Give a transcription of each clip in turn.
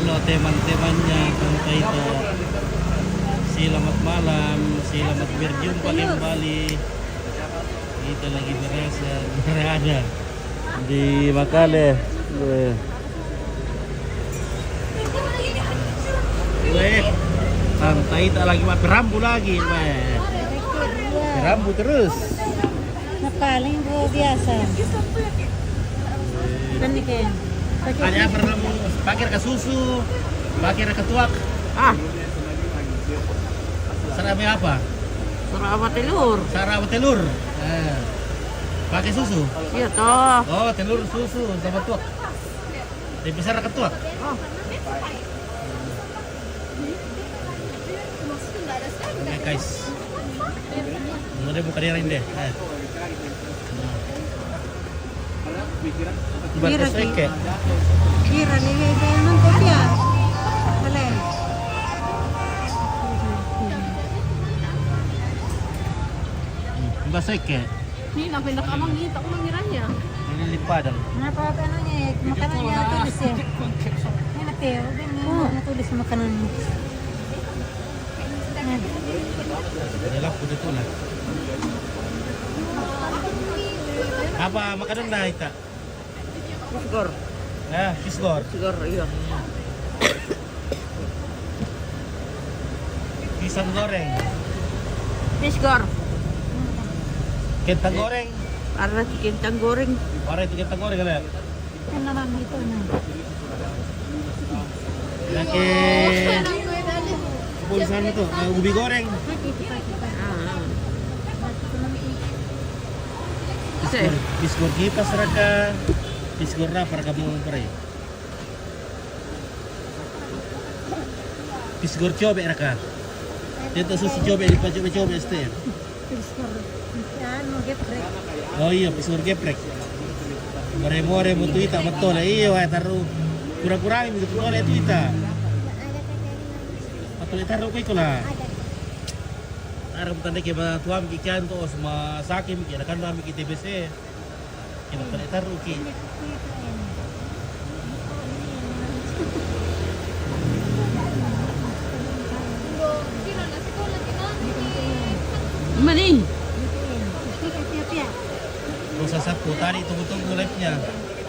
teman-temannya Tante Ita. Selamat malam, selamat berjumpa kembali. Kita lagi berada di Makale. Tante Ita lagi berambu lagi, berambu terus. Paling biasa. Ini kan. Ada apa kamu? Pakai ke susu, pakai ke tuak. Sarame apa? Sarawat telur. Sarame telur. Pakai susu? Iya toh. Oh, telur susu sama tuak. Besar ke tuak. Oke guys. Udah buka dia deh. Kira seke. Kira ni memang kopiah. Boleh. Seke. Ini sampai nak abang ni tak mengiranya. Ini lipat dong. Kenapa makanannya? Makanannya tulis ya. Ini nanti udah tulis makanannya. Ini laku itu lah. Apa makanan dah Ita? Pisgor. Pisgor. Pisgor iya. Pisang goreng. Pisgor. Kentang goreng. Para kentang goreng. Para itu kentang goreng kan ya? Kan naman itu na. Pakai tulisan itu ubi goreng. Pisgor kipas raka. Pisgor apa kamu pare? Pisgor cobe raka. Itu susu cobe cobe este. Pisgor. Ano geprek. Oh iya, pisgor geprek. More mutu ita betul. Iya, wah taruh kurang-kurang itu betul itu ita. Betul taruh kau itulah. Arab tanda ke tuam kikan to sama sakim kira kan kami kita TBC. Kita taruh ki. Mani. Dosa sapu tadi tunggu-tunggu live-nya.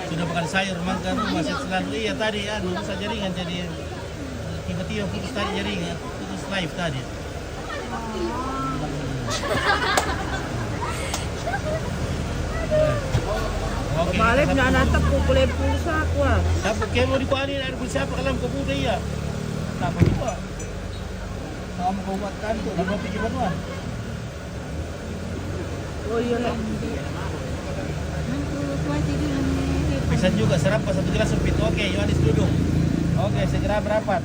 Sudah makan sayur makan masih selalu iya tadi rusak jaringan jadi tiba-tiba putus tadi jaringan, putus live tadi. Oke, Balik na natap ko kulay pulsa ko ah. sapu kemo di kuanin ada pulsa apa kalam ko pude iya. Apa itu? Kamu kau buat kantor, lalu pergi mana? Oh iya lah. Bisa juga serapa satu gelas sempit. Oke, Yohanes duduk. Oke, segera berapat.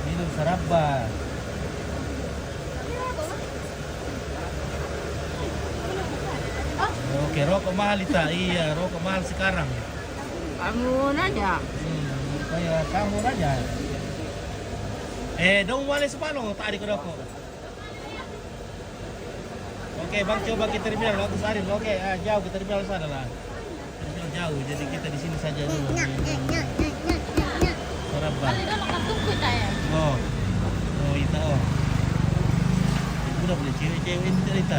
Minum serapa. Oke, rokok mahal Ita. Iya, rokok mahal sekarang. Kamu nanya. Kayak kamu aja. Dong wale sepano tadi ke rokok. Oke, Bang coba ke terminal waktu Sarin. Oke, jauh ke terminal sana lah. Terminal jauh, jadi kita di sini saja dulu. Serapa. Oh, Ita udah punya cewek-cewek ini Ita.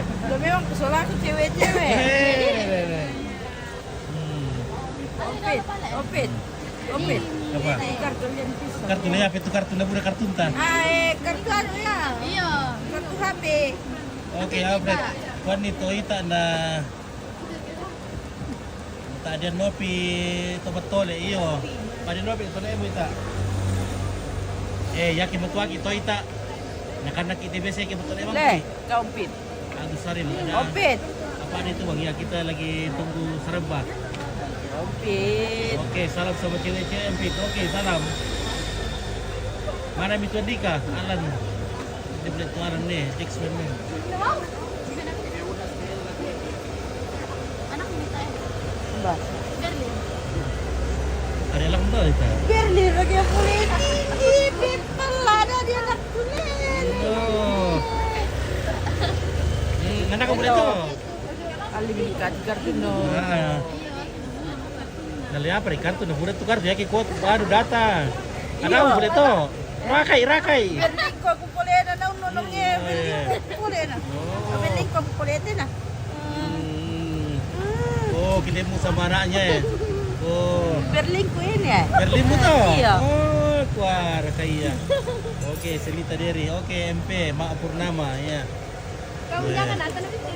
Udah memang kesolah aku cewek-cewek. Opit. Apa? Kartu yang pisau. Kartunya apa itu kartunya udah kartun tan? Kartu anu ya. Iya. Kartu HP. Oke, update. Kuan itu Ita na tadi nopi tobat tole iyo. Pada nopi tole mo Ita. Yakin matuwag ito Ita. Nakanak ITBC kita betul emang. Le, kau opit. Agus Sarin ada. Opit. Apa ada itu Bang? Ya kita lagi tunggu serba. Opit. Oke, salam sama cewek-cewek Empit. Oke, salam. Mana Mitu Andika? Alan. Dia boleh tuaran nih, text nih. Anak minta Mbak. Berlin. Ada lang daw ito. Berli lagi yang kulit. Ipit pelada dia nak kulit. Oh. Anak ko boleh to. Alim ikat kartino. Ah. Dali apa nih kartu na budak tu kartu ya kikot baru data. Ada apa boleh to? Rakai. Berling ko pupuli na na unong e. Berling ko pupuli na. Berling ko pupuli na. Oh, kita mau sama anaknya ya. Oh, Berling ko ini eh. Berlin mo to? Iya. Oh, kuara kaya. Oke, Selita Deri. Oke, MP, Mak Purnama ya. Kamu jangan datang nanti itu.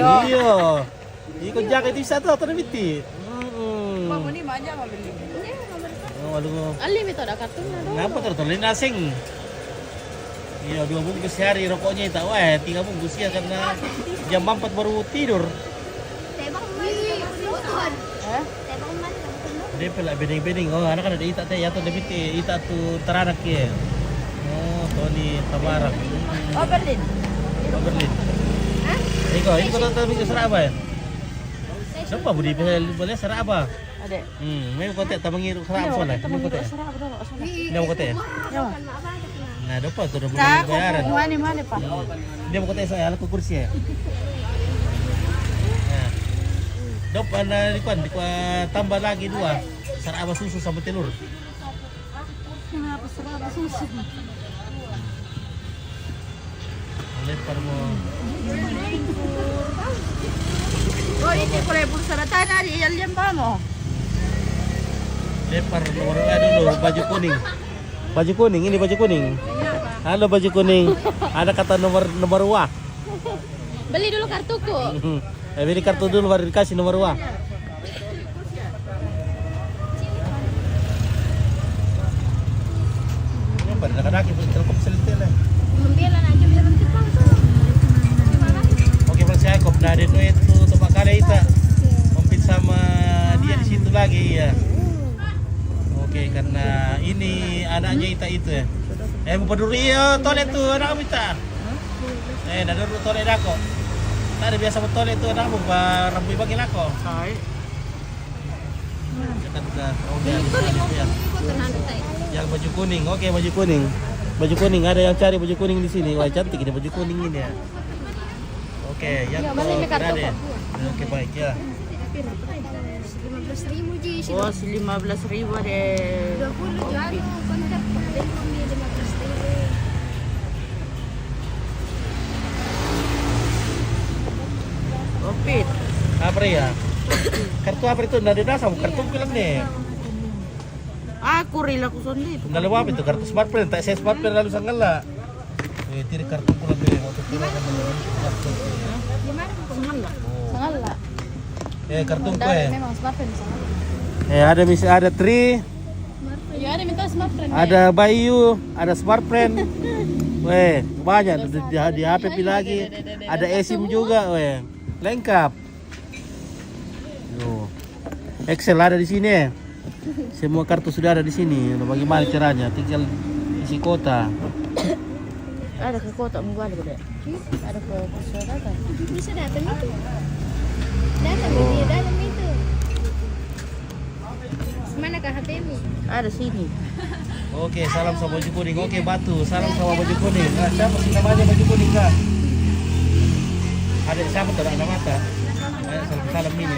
Iya. Iya. Ikut jaket di satu atau nanti? Mama ni manja mau beli. Oh, aduh. Alim itu ada kartunya dong. Kenapa tertolong asing? Iya, 2 bungkus sehari rokoknya itu. Wah, 3 bungkus ya karena jam 4 baru tidur. Tebak mana? Eh? Tebak mana? Dia pula beding-beding. Oh, anak ada ita teh atau debit ita tu teranak ya. Oh, Tony Tamarak. Oh Berlin. Oh, Berlin. Hah? Ini kau tahu minggu serap apa ya? Siapa budi boleh serap apa? Ada. Memang kau tak tamangi serap apa lah? Memang kau tak. Dia mau kau tak. Ya. Nah, dapat tu dah Tak, boleh bayaran. mana Pak? Dia mau kau tak saya alat kursi ya. Nah, dop anda di tambah lagi 2 serap susu sama telur. Kenapa seraba susu? Lempar mo. Oh ini kulay pulsa na tanah di iyan mo. Lempar nomor dulu baju kuning. Baju kuning ini baju kuning. Halo baju kuning. Ada kata nomor wah. Beli dulu kartuku. Beli kartu dulu baru dikasih nomor wah. Lempar kadang-kadang itu telkom selitel lah. Membiarkan aja biar nanti tuh. Gimana? Oke, Bang Syakop, nah ada duit tuh tempat kali kita kompet sama dia di situ lagi ya. Oke, karena ini anaknya Ita itu ya. Mau peduli ya toilet tuh anak kita. Dah dulu toilet aku. Tadi biasa toilet tuh anak buka rambu bagi aku. Ay. Dekat dah. Oke, Itu ya. 50 kan ada tadi. Yang baju kuning. Oke, baju kuning. Baju kuning ada yang cari baju kuning di sini. Wah, cantik ini baju kuning ini ya. Oke, yang balik ke kartu ada. kok. Oke, baik ya. 15.000 Ji. Oh si 15.000 deh. 20 jual kontak dari dia 15.000. Opit. Apa ya? Kartu apa itu? Nggak ada dasar, kartu bilang deh. Aku rela ku sonde itu. Nggak apa itu kartu smartphone, tak saya smartphone lalu sangat lah. Tiri kartu pulang deh, waktu pulang kan kartu. Gimana? Sangala. Sangat lah. Kartu ko eh. Memang smartphone sangat. Ada Tri, Ya ada minta smartphone. ada Bayu, ada smartphone. Weh, banyak di HP lagi. Ada eSIM juga, weh. Lengkap. Yo. Excel ada di sini. Semua kartu sudah ada di sini. Bagaimana caranya? Tinggal isi kota. Ada ke kota munggu ada deh. Ada ke pusat. Bisa datang itu. Datang di dalam itu. Mana kah HP-mu? Ada sini. Oke, salam sama baju kuning. Oke, Batu, salam sama baju kuning. Nah, siapa sih namanya baju kuning kak? Ada siapa tuh ada mata? Ayo salam ini.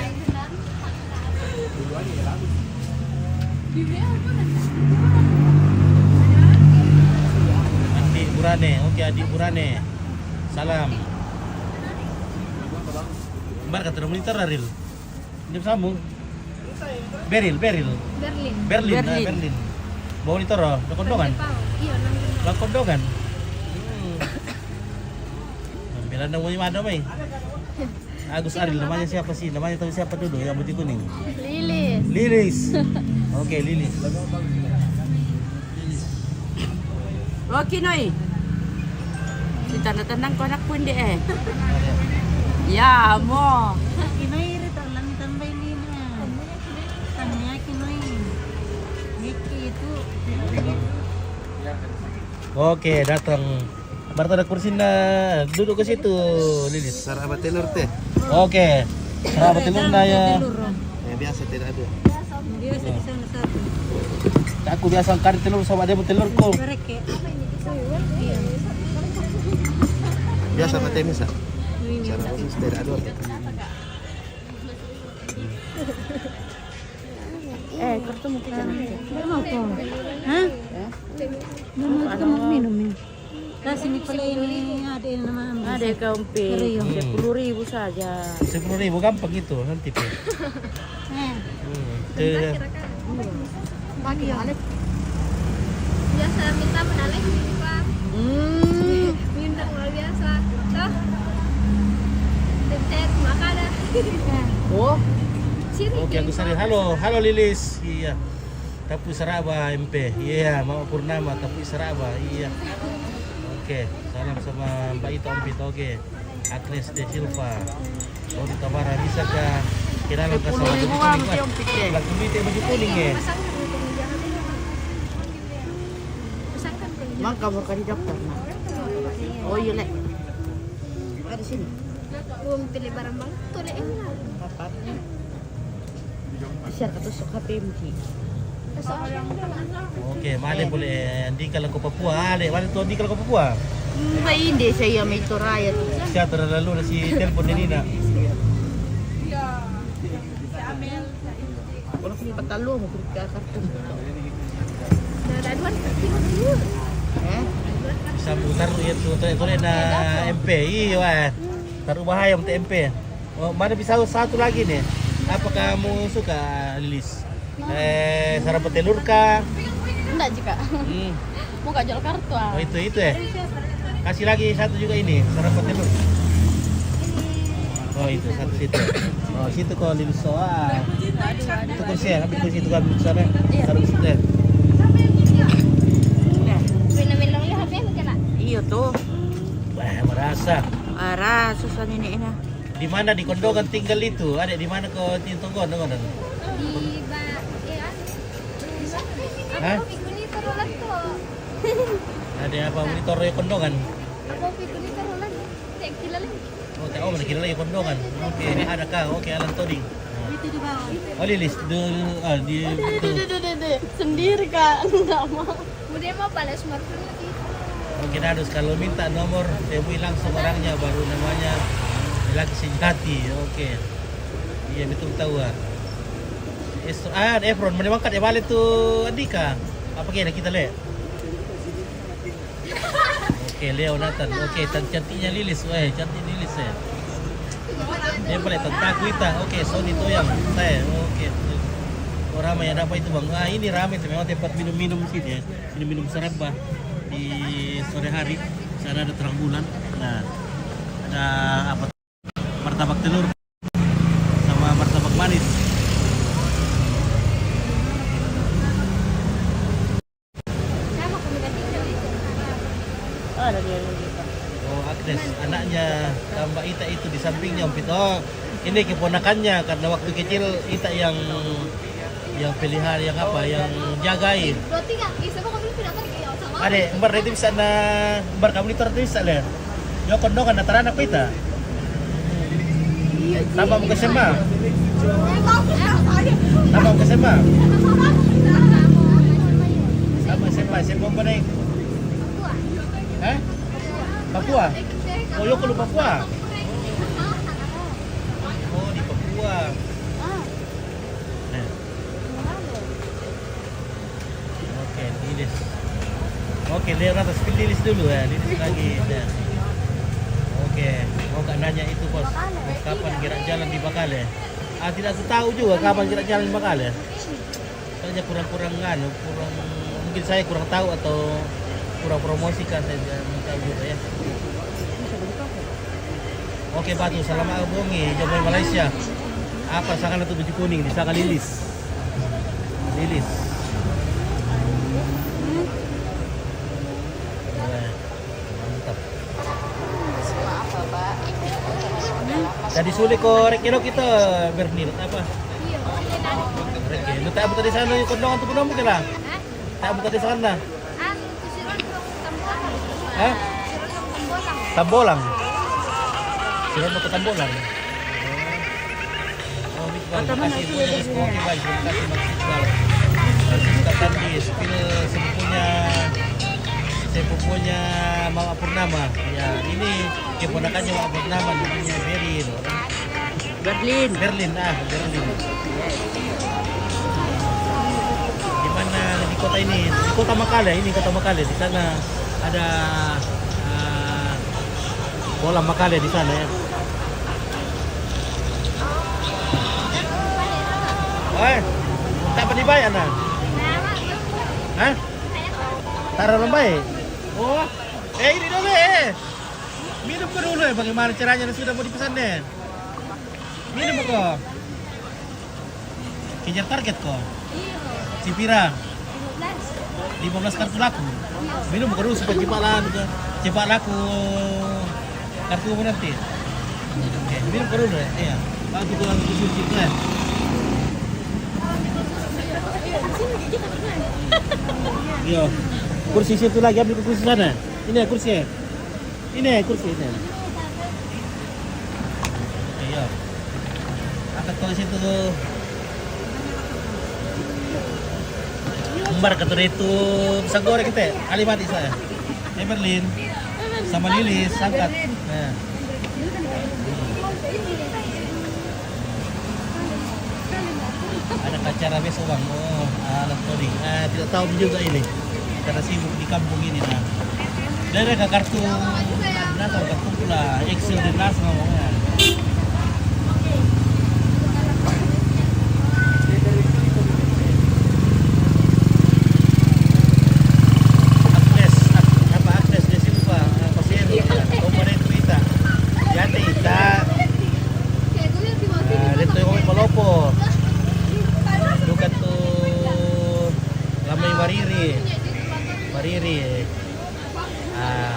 Andi Burane, oke Adi Burane. Salam. Mbak kata monitor Aril. Dia sambung. Beril. Berlin. Berlin. Bawa monitor oh, ada kondongan. Iya, Bang kondongan. Bilang namanya mana mai? Agus Aril namanya siapa sih? Namanya tahu siapa dulu yang putih kuning? Lilis. Lilis. Oke, Lilis. Oke Noy. Kita tenang ko anak pun deh. Ya mo. Kinoy rin ang lang tambay nila. Tanya kinoy. Niki itu. Oke, datang. Barta ada kursi na duduk ke situ, Lilis. Saraba telur teh. Oke. Sahabat telur na ya. Ya biasa tidak ada. Dia sa isang satu. Aku biasa kari telur sama dia telur ko. Mereka. Biasa mate misa. Saraba tidak ada. kartu mungkin jangan. Mau kok? Hah? Mau kamu minum ya? Kasih nih pala ini ada yang nama Ada kampe, Keriyo. 10.000 saja. 10.000 gampang itu nanti Pe. Ke Pagi balik. Biasa minta menalik Pak. Minta luar biasa. Toh. Tempat makanan. Oh, Sini. Oke, aku sering. Halo Lilis. Iya. Tapu Saraba MP. Iya, Mama Purnama Tapu Saraba. Iya. Oke, salam sama Mbak Ito Ompit. Oke. Agnes De Silva. Rodi Tabara bisa ke kenalan ke sama baju kuning. Baju kuning baju kuning ya. Pesankan ke dia. maka bakal didaftar nah. Oh iya lek. Ada sini. Belum pilih barang-barang. Tuh lek ini lah. Papatnya. Bisa ketusuk HP MG. Oke, male boleh di kalau ke Papua. Ale, male tuh di kalau ke Papua. Mbak hindi saya may turaya tuh. Siya terlalu na si telepon ni Nina. Kalau punya patalo mo beri kartu. Dadaduan dulu. Bisa taruh itu tuh na MP. Iya, taruh bahaya untuk MP. Oh, mana bisa satu lagi nih. Apa kamu suka Lilis? Sarapan telur kah? Enggak juga. Mau gak jual kartu ah. Oh itu ya. Kasih lagi satu juga ini sarapan telur. Oh itu satu situ. Oh situ kok Lilis soal. Itu kursi ya, ambil kursi itu kan ambil sana. Taruh situ ya. Minum-minum lihat HP mungkin lah. Iya tuh. Wah merasa. Arah susah ini enak. Di mana di Kondongan tinggal itu? Ada di mana kau tinggal Kondongan? Di ya. Hah? Apa pikun itu rolan tuh. Ada apa monitor Kondongan? Apa pikun itu rolan. Cek kilala. Oh, mana kira lagi Kondongan. Oke, ini ada kah? Oke, Alan Toding. itu di bawah. Oh, Lilis, di Sendiri kak. Enggak mau. Kemudian mau balas smartphone lagi. Oke, Dadus kalau minta nomor, temui langsung orangnya baru namanya laki sejati. Oke. Iya betul tahu ah. Efron mana mangkat ya balik tuh Andika. Apa kira kita lihat? Oke, Leo Nathan. Oke, cantiknya Lilis. Wah, cantik Lilis ya. Dia balik tentang kita. Oke, Sony tuh yang saya. Oke. Oh, ramai ada apa itu bang? Ah ini ramai tuh memang tempat minum-minum sini ya. Sini minum saraba di sore hari. Sana ada terang bulan. Nah, ada apa? Martabak telur sama martabak manis. Sama kami tinggal itu. Ada dia. Oh Agnes, anaknya Mbak Ita itu di sampingnya Om Pito. Oh, ini keponakannya karena waktu kecil Ita yang pelihara yang apa yang jagain. Roti nggak? Bisa kok kamu tidak pakai sama. Ade, Mbar itu bisa na Mbar kamu itu bisa lah. Yo Kondongan nataran apa Ita? Tambah muka sema. Tambah muka sema. Tambah sema, sema apa nih? Hah? Papua? Oh, yo kalau Papua. Oh, di Papua. Nah. Oke, Lilis. Oke, lihat atas Lilis dulu ya, Lilis lagi. Nah. Oke, mau gak nanya itu bos, kapan kira jalan di Bakale? Ah tidak tahu juga kapan kira jalan di Bakale. Soalnya kurang mungkin saya kurang tahu atau kurang promosikan saya tidak tahu juga ya. Oke Batu, selamat abongi, Jamai Malaysia. Apa sangat itu baju kuning, di sana Lilis. Lilis. Mantap. Jadi sulit korek kita Bernil apa? Reke, lu tak buta di sana yung Kondongan tu puno mo kila? Tak buta di sana. Hah? Tambolang. Sira mo ke Tambolang. Oh, Iqbal, terima kasih punya Iqbal, terima kasih Mas Iqbal. Kita tadi sepupunya Mama Purnama. Ya, ini keponakannya Mama Purnama namanya Berlin. Berlin. Berlin. kota ini, di kota Makale. Ini kota Makale. Di sana ada kolam Makale di sana ya. Oi, tak apa dibayar nah? Hah? Taruh lembai? Oh, ini dulu minum ke dulu bagaimana caranya sudah mau dipesan deh. Minum kok. Kejar target kok. Cipira 15 kartu laku. Minum ke dulu supaya cepat laku kartumu nanti. Oke, minum ke dulu ya. Iya. Aku tuh langsung suci kan. Yo, kursi situ lagi, ambil kursi sana. Ini kursi. Ini kursi ini. Iya. Angkat ke situ tuh. Umbar kata itu bisa goreng kita. Ali mati saya. Berlin sama Lilis angkat. Nah. Ada acara besok bang. Oh, alat coding. Tidak tahu juga ini karena sibuk di kampung ini. Nah, dari kartu natal kartu pula Excel dan NAS ngomongnya. Agnes dia Silva pasien komponen Twitter. Jadi kita dito yung palopo. Dukat to lamay mariri.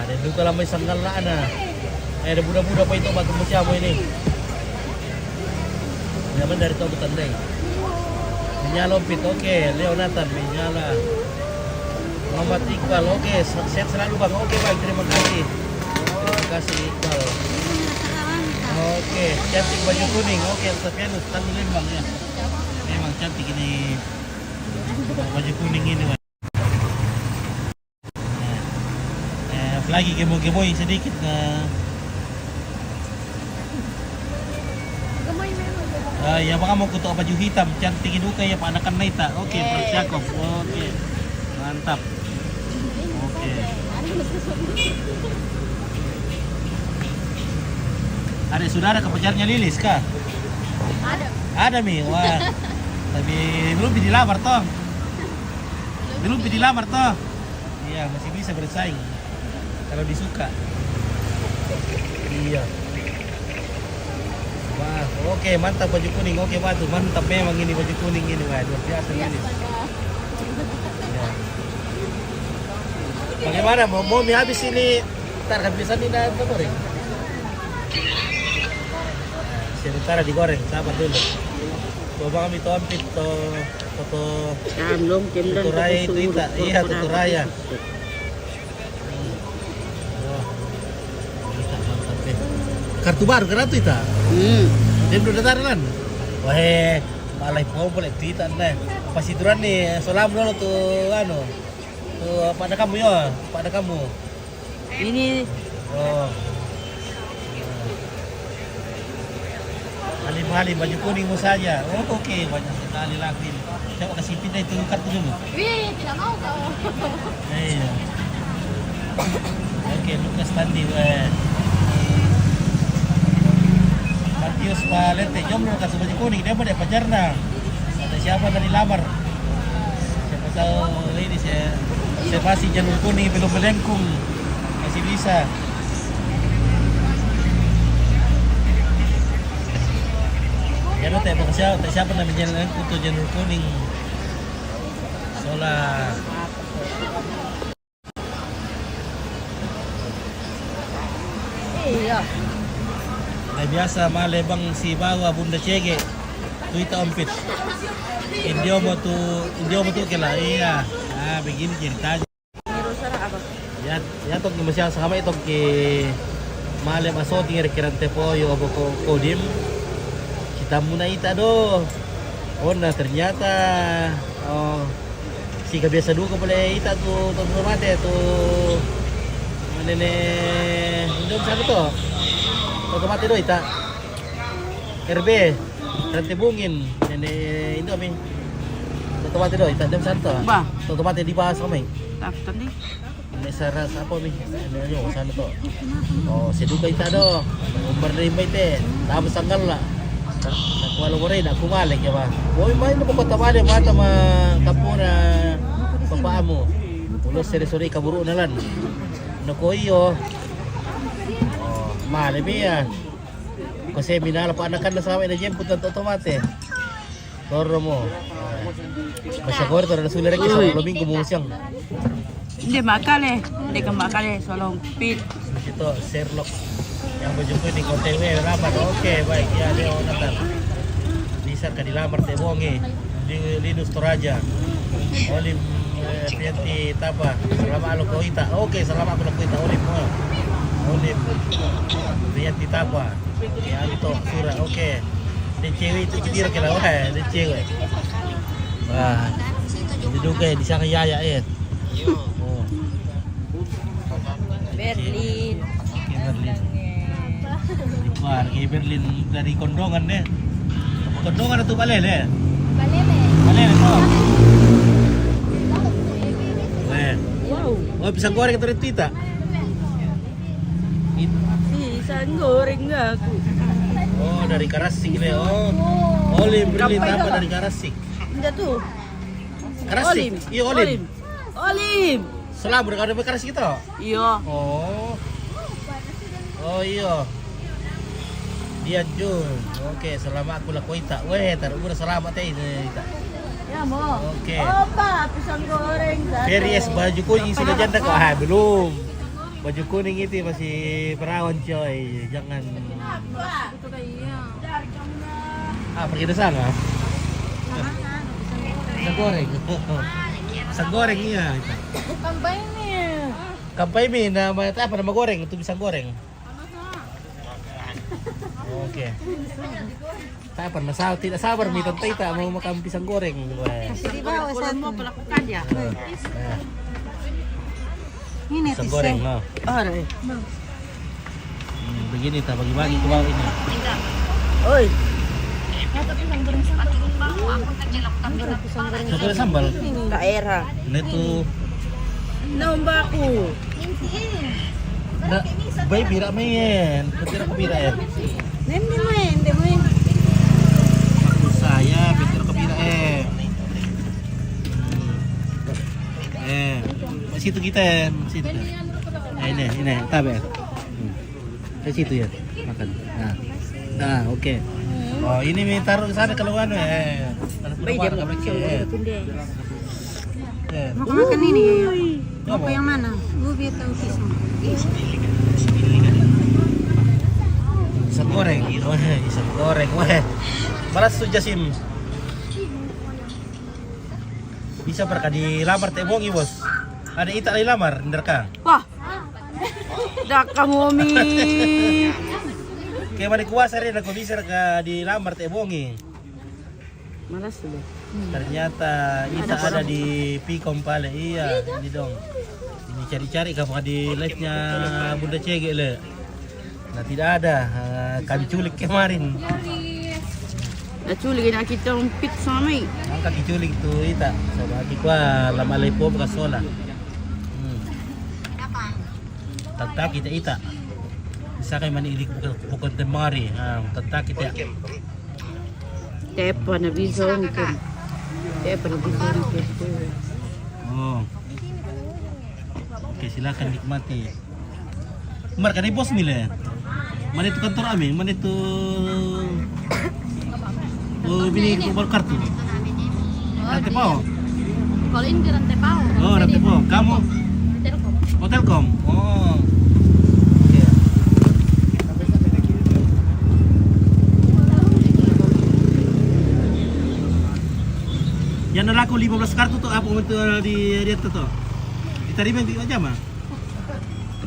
Dan duka lamay sanggal na ana. Ada budak-budak pa ito bago mo siya mo ini. Naman dari to butanday. Minyala Ompit, oke. Leonatan, Minyala. Muhammad Iqbal, oke. Sehat selalu bang, oke bang. Terima kasih. Terima kasih Iqbal. Oke, cantik baju kuning. Oke, Octavianus Tandu Lembang ya. Memang cantik ini baju kuning ini. Lagi gemoy sedikit na. Ya baka mau kuto baju hitam cantik itu kayak panakan Naita. Oke, Franz Jacob. Oke. Mantap. Oke. Ada saudara kepacarnya Lilis kah? Ada Mi. Wah. Tapi belum dilamar toh. Iya, masih bisa bersaing. Kalau disuka. Iya. Wah, oke, mantap baju kuning. Oke, Batu, mantap memang ini baju kuning ini. Wah, luar biasa ini. Ya. Bagaimana? Mau mie habis ini? Ntar habisan ini ada goreng. Sebentar digoreng, sabar dulu. Coba kami tompit tuturai itu ita. Iya, tuturaya. Kartu baru kan itu ita? Dia belum dataran. Wah, malah mau boleh tita nih. Pas ituran nih, solam dulu tuh tuh pada kamu ya, pada kamu. Ini Oh. Halim baju kuningmu saja. Oh, oke, banyak sekali lagi. Coba kasih pindah itu kartu dulu. Wih, tidak mau kau. Iya. Oke, Lukas Tandi. Matius Valente, jomblo kasih baju kuning, dia pada pacarnya. Ada siapa dari lamar? Siapa tahu ini saya masih jalur kuning belum melengkung, masih bisa. Jangan lupa siapa namanya untuk jalur kuning. Sola. iya. Nah, biasa malebang si bawa Bunda Cege Tuita Ompit Indiomo tuh kela iya. Ah, begini ceritanya. Ya toh masih sama itu ke malem aso tinggal kirante po yo abo kodim kita muna ita do. Oh, nah ternyata si kebiasa dulu boleh ita tuh mate tuh nenek indom siapa tuh? Kalau mati do ita RB rantai bungin nenek itu kami tomate do, itandem santo. Ba? To tomate dibahas kami. Tapos ni. May saras apa mi? Ano nyo, sana to? Oh, seduka ita do. Umbar na imay te. Tapos tanggal la. Nakuwalo ko rin, ako malik ya ba? Uy, may napapatabali, mata kapura papaamo. Ulo seri-seri kaburu na lan. Nakuyo. Oh, mali biya. Kasi minala pa anakan na sa amin na dyan, punta to tomate. Toro mo. Masyagor, toro na sulirik isa. Luming kumusiyang. Hindi makale. Hindi ka makale. Solong pit. Ito, Sherlock. Yang bujukku di konten we rapat. Oke, baik. Ya, dia natan. Bisa ka dilamar te bonge. Di Linus Toraja. Olim Pianti Tapa. Selama alo ko ita. Oke, selama alo ko ita olim mo. Olim Pianti Tapa. Ya, itu sura. Oke. Di cewek itu kira kira wah, di cewek. Wah. Diduga di sana yaya ya. Oh. Berlin. Berlin. Wah, kayak Berlin dari Kondongan deh. Kondongan itu Balele. Balele tuh. Oh, pisang goreng itu Tita. Pisang goreng aku. Oh, dari Karasik deh. Oh. Olim Berlin apa dari Karasik? Enggak tuh. Karasik. Iya, Olim. Olim. Selamat berkada Karasik itu. Iya. Oh. Oh iya. Dia Jun. Oke, selama aku laku ita. Weh, taruh udah selamat ini ita. Ya mau. Oke. Opa, pisang goreng. Peries baju kuning sudah janda kok. Ah, belum. Baju kuning itu masih perawan coy. Jangan. Ah, pergi ke sana. Pisang goreng. Pisang goreng iya. Kampai mi nama apa nama goreng itu pisang goreng. Oke. Saya pernah tidak sabar mi tante Ita mau makan pisang goreng. Di bawah Kalau mau melakukan ya. Ini Pisang goreng, no. Begini tak bagi-bagi ke bawah ini. Oi. Pisang goreng sambal. Daerah. Ini tuh. Nombaku. Nah, bayi bira main. Betul aku bira ya. Hindi main. Saya betul aku bira situ kita ya, situ. Ini, tabe. Ke situ ya, makan. Nah, oke. Oh, ini mi taruh ke sana kalau anu Bayi dia Mau makan ini ya? Mau yang mana? Ubi atau pisang? Pisang goreng, pisang goreng, wah. Malas tuh Jasim. Bisa perka dilamar teh bongi bos. Ada ita lagi lamar, nderka. Wah. Dak kamu mi. Kayak mana kuasa rin aku bisa ka dilamar teh bongi. Malas tuh. Ternyata ita ada di Pikom Pale. Iya, ini dong. Ini cari-cari kapal di live-nya Bunda Cege le. Nah, tidak ada. Kami culik kemarin. Naculig na kita ang pizza may. Ang kakiculik tu ita. Sa bagi kwa lamalay po kasola. Tagtak kita ita. Isa kay manilik bukod ng mari. Tagtak kita. Tepa na bison ko. Oh. Oke, silakan nikmati. Umar kan bos mile. Mana itu kantor kami? Mana itu oh, bini kubur kartu. Rantai Pau. Kalau ini di Rantai Pau. Oh, Rantai Pau. Kamu? Telkom. Oh, Telkom. Oh. Oke. Yang laku 15 kartu tuh apa untuk di dia tuh? Diterima di aja mah?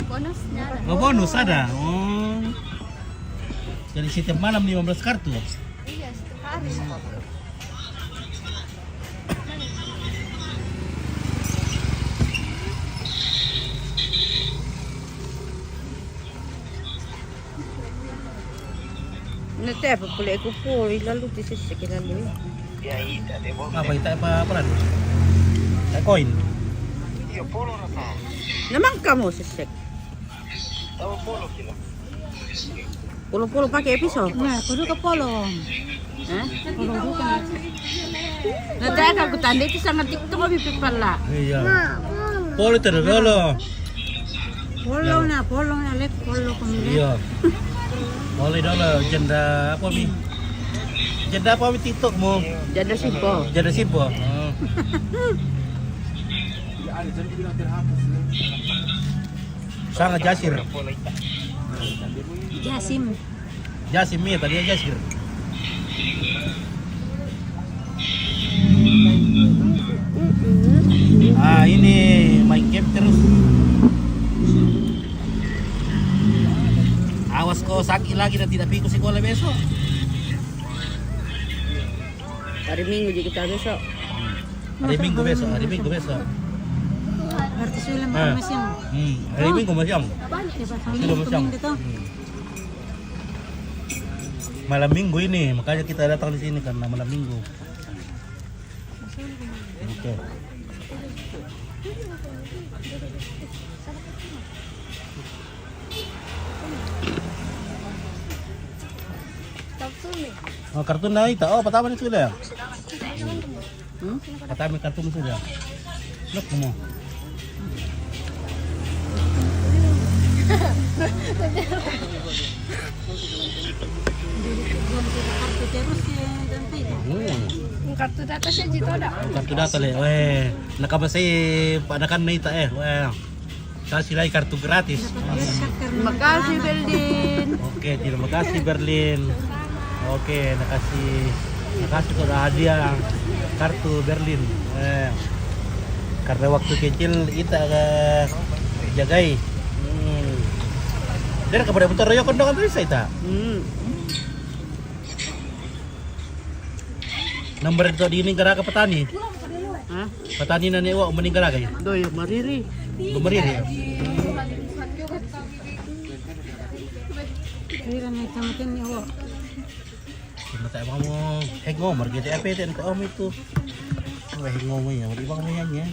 Bonusnya ada. Oh, bonus ada. Oh. Jadi setiap malam 15 kartu. Iya, setiap hari. Nete pa pala ko po, ilalo ti sa lalu. Apa kita apa lan? Kayak koin. Naman kamu sisek. Polo pakai episode. Nah, kudu ke polong. Hah? Polong bukan. Nanti aku tanda itu sangat TikTok kami pala. Iya. Polo itu dulu. Polong na lek polong kami. Iya. Boleh dulu janda apa mi? Janda apa mi TikTok mo? Janda simpo. Janda simpo. Sangat jasir. Jasim. Jasim mi tadi jasir. Ini main game terus. Awas kau sakit lagi dan tidak pikir sekolah besok. Hari Minggu jadi kita besok. Hari Minggu besok. Artis film masing. Hari Minggu macam. Film macam. Malam Minggu ini, makanya kita datang di sini karena malam Minggu. Oke. Oh, kartun na ita. Oh, patama nito sudah. Patama kartun sudah. Look mo. Kartu data siya dito na. Kartu data le. Weh, nakabasay panakan na ita eh. Weh. Kasih lagi kartu gratis. Makasih Beldin. Oke, terima kasih Berlin. Oke, nakasih kok hadiah kartu Berlin. Karena waktu kecil kita jagai. Dia kepada bentar royo kondongan bisa ita. Nomor itu di ini gara petani. Hah? Petani nani wa meninggal lagi. Doy mariri. Bumeriri. Kira na tamatin ni ho. Mata mo hengom gitu apa itu ke om itu. Wah hengom ya, di bang mayanya.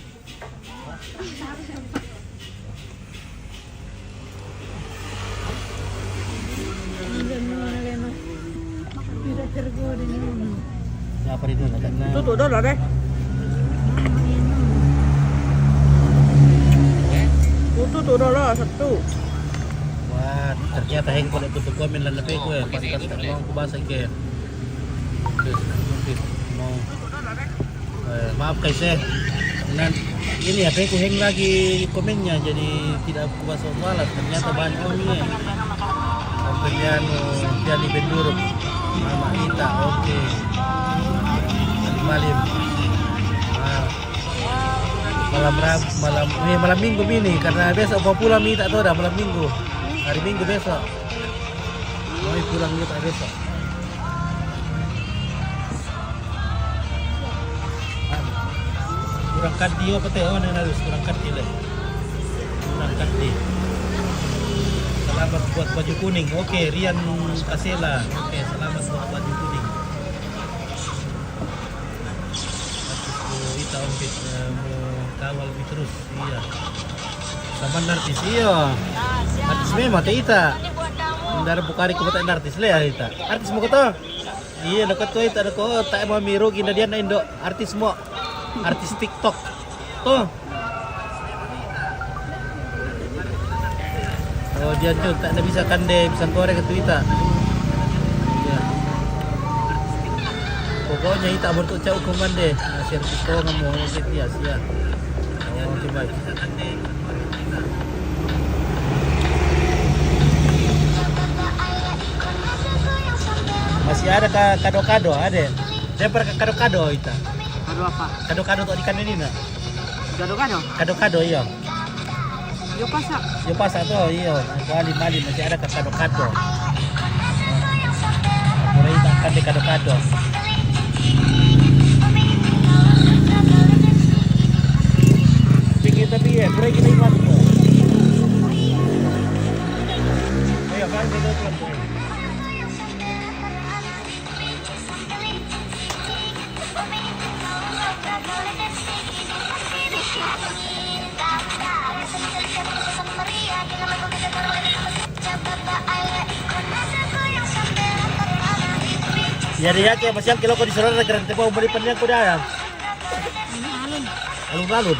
Apa itu nak? Tutup dulu deh. Tutup dulu satu. Wah, ternyata heng kalau tutup komen lan lebih gue pas mau aku bahasa ke. Mau. Maaf guys ya. Ini apa aku heng lagi komennya jadi tidak aku bahasa malas ternyata banyak ini. Pemberian Piali Benduruk Mama Ita, oke. Malim. Malam Minggu ini karena besok mau pulang minta tuh dah malam Minggu. Hari Minggu besok. Mau pulang minta besok. Kurang kanti apa teh? Oh, harus kurang kanti lah. Kurang kanti. Selamat buat baju kuning. Oke, Rian Kasela. Oke, selamat buat baju kuning. Kita ompit kawal terus. Iya. Sama artis iya. Artis memang teh ita. Ndara bukari ko bata artis le ita. Artis mo ko to. Iya, dekat ko ita ko ta mo miro ginda dia na Indo. Artis mo. Artis TikTok. Tuh. Oh dia tuh tak bisa kande bisa goreng ke Twitter. Ya. Pokoknya kita bertucap hukuman deh. Share TikTok ngomong gitu ya sia. Oh coba bisa kande. Masih ada kado-kado ada. Dia pernah kado-kado kita. Kado apa? Kado-kado untuk ikan ini nak. Kado-kado? Kado-kado iya. Yo pasak. Yo pasak tuh iya. Malim masih ada kado-kado. Mulai makan di kado-kado. Pikir tapi ya, mulai kita imat tuh. Ayo kan kita tuh. Jadi ya kayak masih kilo ko di sana negara kita mau beli panjang ko dah. Alun-alun.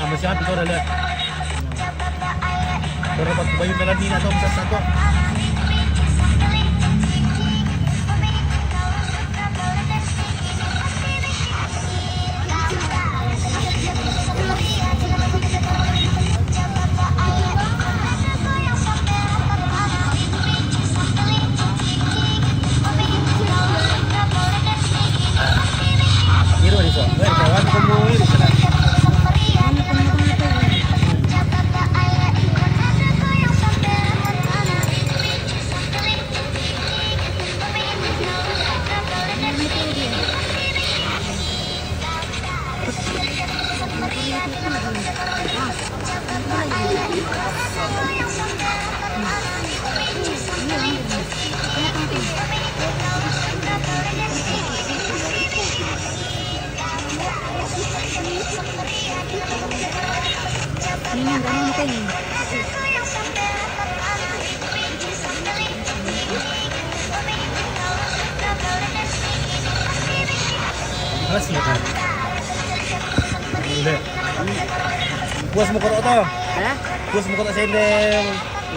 Masih hati kau dah lihat. Berapa bayu dalam dina atau bisa satu? Iru di sana. Kawan kamu iru sana. Masih kan? Udah. Puas mau kotak tau? Puas mau kotak sendel.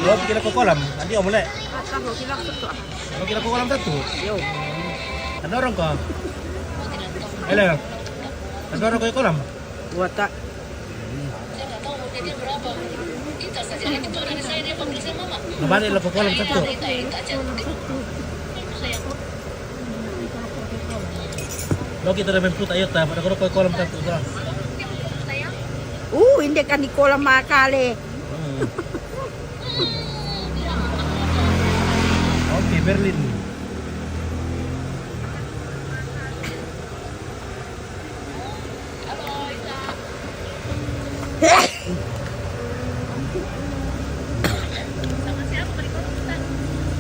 Lo kira ke kolam? Nanti om boleh? Lo kira ke kolam satu? Yo. Ada orang kah? Halo. Ada orang ke kolam? Buat tak. Nabalik lo ke kolam satu. Lo kita udah main put ayo ta, pada ke kolam satu dah. Hindi ka ni kolam makali. Oke, Berlin.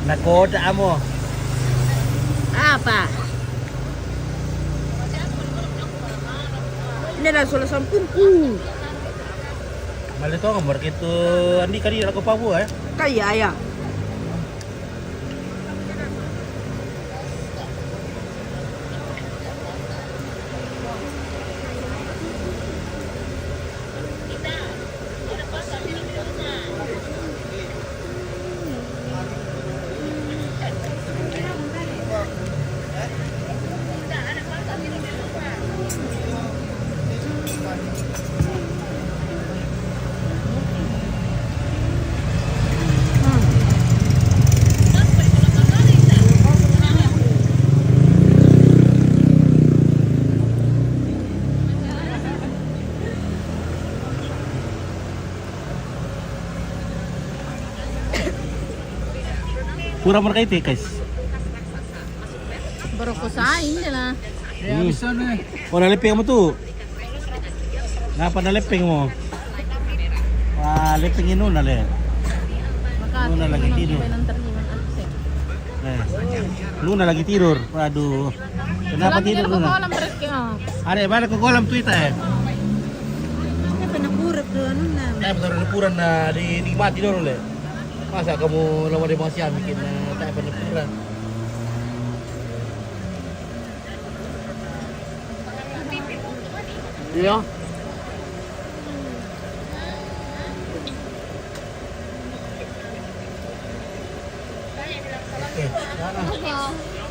Nakoda mo. Apa? Ini dah soal sampungku. Malito ka mar kito andi kari ako pa bu Kaya ya. Pura markaiti guys. Baru kusain nila. Oh, naliping mo tu. Ngapa naliping mo? Wah, lipingin nun nale. Luna lagi tidur. Luna lagi tidur. Waduh. Kenapa tidur Luna? Kolam berarti Ada mana ke kolam tuh ita Pinapurap doon na. betul liburan na dinikmati dulu le. Masa kamu lama di Malaysia bikin tak liburan? Iya.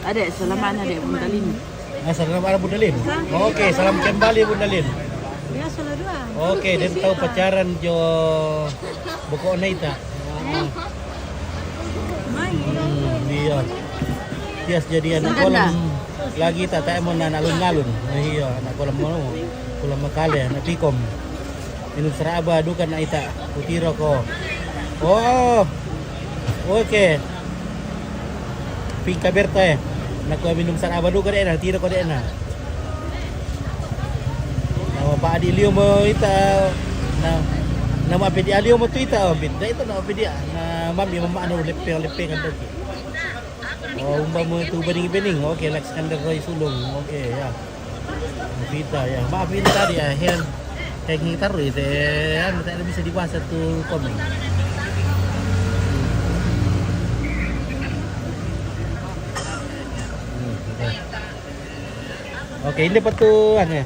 Ada selamat ada Bunda Lin. Salam ala Bunda Lin. Oke, salam kembali Bunda Lin. Ya, solo dua. Oke, dan tahu pacaran jo buko naita. Iya. Tias jadi anak kolam lagi tak mau anak alun-alun. Iya, anak kolam mau. Kolam makale, anak pikom. Minum seraba dukan naita. Putiro ko. Oh. Oke. Pingka berta Naku minum seraba dukan na tiro ko na. Nama Pak Adilio mo ita nama pedi Alio mo tu ita bida ito na pedi na mami mama ano lepeng kan tadi. Oh mo tu bening-bening. Oke, Lex Skander Roy Sulung. Oke ya. Vita ya. Maafin tadi ya hanging taruh itu tak bisa dibahas satu komen. Oke, hindi pa to ano ya.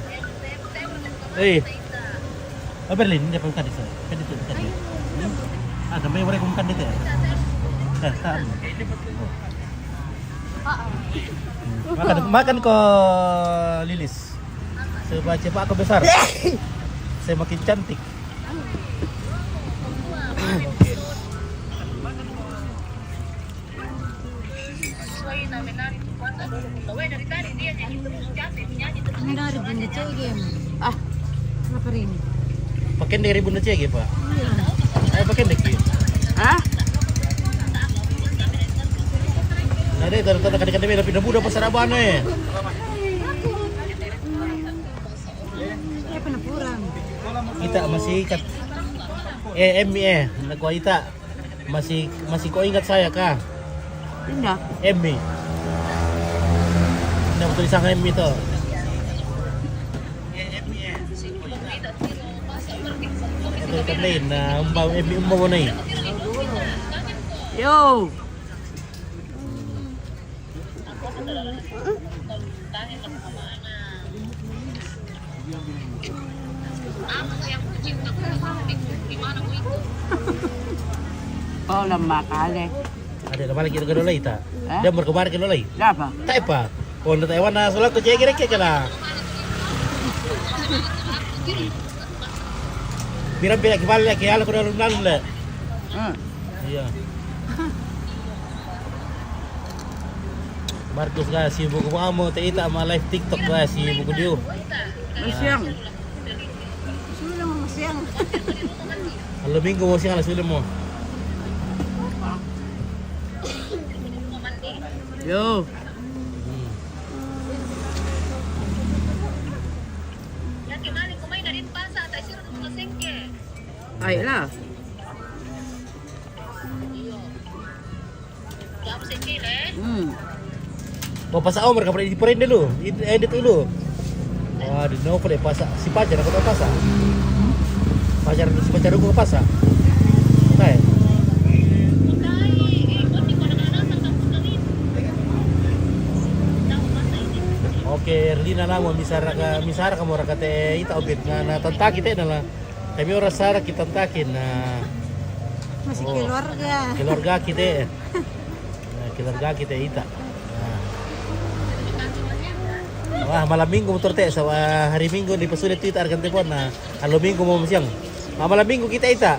Oh, Berlin, hindi pa bukan dito. Pwede dito bukan dito. Ah, may wala kong bukan dito. Saan? Makan ko Lilis. Supaya cepat aku besar. Saya makin cantik. Oke. Ang dari bunda cewek ah kenapa rin Pakai dari bunda cegi pak. Ayo pakai deki. ah Ada itu tanda kadang-kadang may pindah budak pasar abana eh. ya penapurang Kita masih ikat. ME nagwa ita. Masih kau ingat saya kah? tidak ME. Nah, betul isang ME to. Ito kan lain na ME umbaw na eh. yo oh lemah kali Ada na malaki na lay ta. Dia berkemar ke lay. apa Tai pa. Kung na Taiwan na sulat ko cegi rek kala. Bilang kembali lagi ala ko dalam lalu. Iya. Marcos guys, sibuk ko amo taita ma live TikTok guys, sibuk ko dio. Masyang sulang masyang Halo minggu mo siya sulit mo. yo ayolah Mau pasak Omar kapag ipurin dulu, edit dulu. Wah, di no pala pasak. Si Pajar ako tahu pasak. Si Pajar ako pasak. Tay. Oke, Erlina namo misara kamu rakate ita obit na tantaki te na kami ora sara kita tantakin na masih keluarga keluarga kita. Keluarga kita ita. Wah, malam minggu motor teh sa hari minggu di pasulit Twitter kan telepon na halo minggu mo siang. Malam minggu kita ita.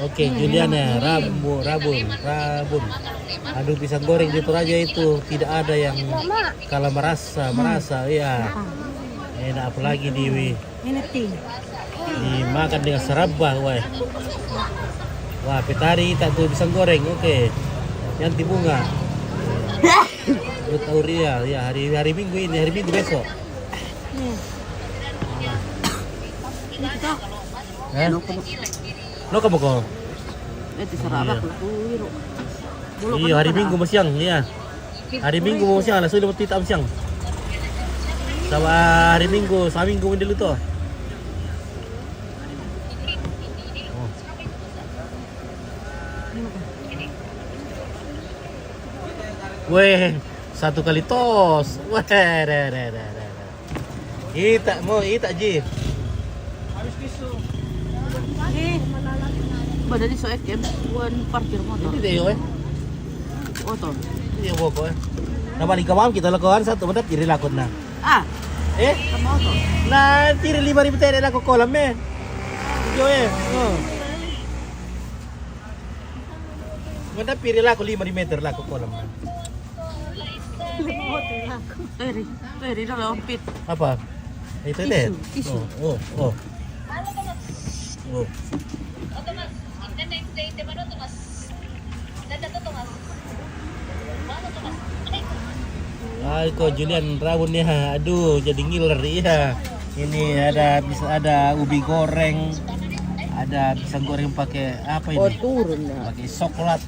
Oke, Juliana, rabun. Aduh pisang goreng di Toraja itu tidak ada yang kalau merasa, ya. Enak apalagi di dimakan dengan serabah, wah. Wah, petari tak tuh pisang goreng, oke. Yanti bunga. Lu tahu dia, ya hari Minggu ini, hari Minggu besok. No kamu kok? Iya, hari Minggu mau siang, iya. Hari Minggu mau siang, langsung dapat titam siang. Sama hari Minggu, sama Minggu dulu tuh. Weh, satu kali tos. Weh, Ita Ji. Badali so ekem, bukan parkir motor. Ini deh, Motor. Ini bawa kok. Nama di kamar kita lakukan satu menit jadi lakon na. Ah, Nanti 5.000 TL aku kolam Yo oh. Mana pilih lah aku 5 meter lah aku kolam. Peri dalam ompit. Apa? Itu deh. Tisu. Oh. Ay, kok Julian rawunnya, aduh jadi ngiler ya. Ini bisa ada ubi goreng, ada pisang goreng pakai apa ini? Turun ya. Pakai coklat,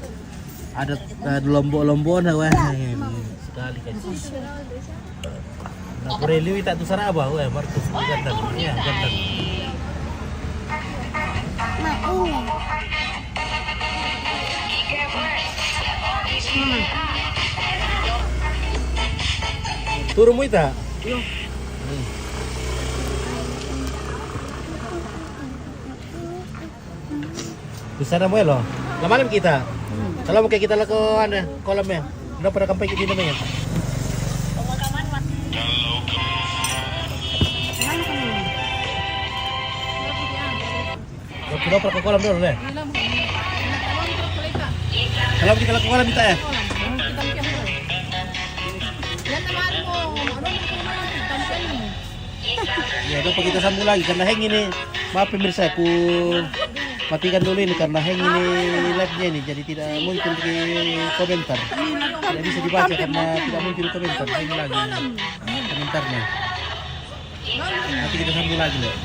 ada lombok-lombok wah sekali kan. Nah, Kureliwi tak tu sarah apa? Wah, martus gandang, ya gandang. Turun mo ita? Yo. Bisa na mo lo. Lamalam kita. Kalau mau kayak kita lah ke kolam ya. Udah pada kampai kita namanya. Kita pada ke kolam dulu deh. Kalau kita ke kolam kita ya. Ya, dapat kita sambung lagi karena hang ini. Maaf pemirsa, aku matikan dulu ini karena hang ini live-nya ini jadi tidak muncul di komentar. Tidak bisa dibaca karena tidak muncul di komentar. Hang lagi komentarnya. Nanti kita sambung lagi loh.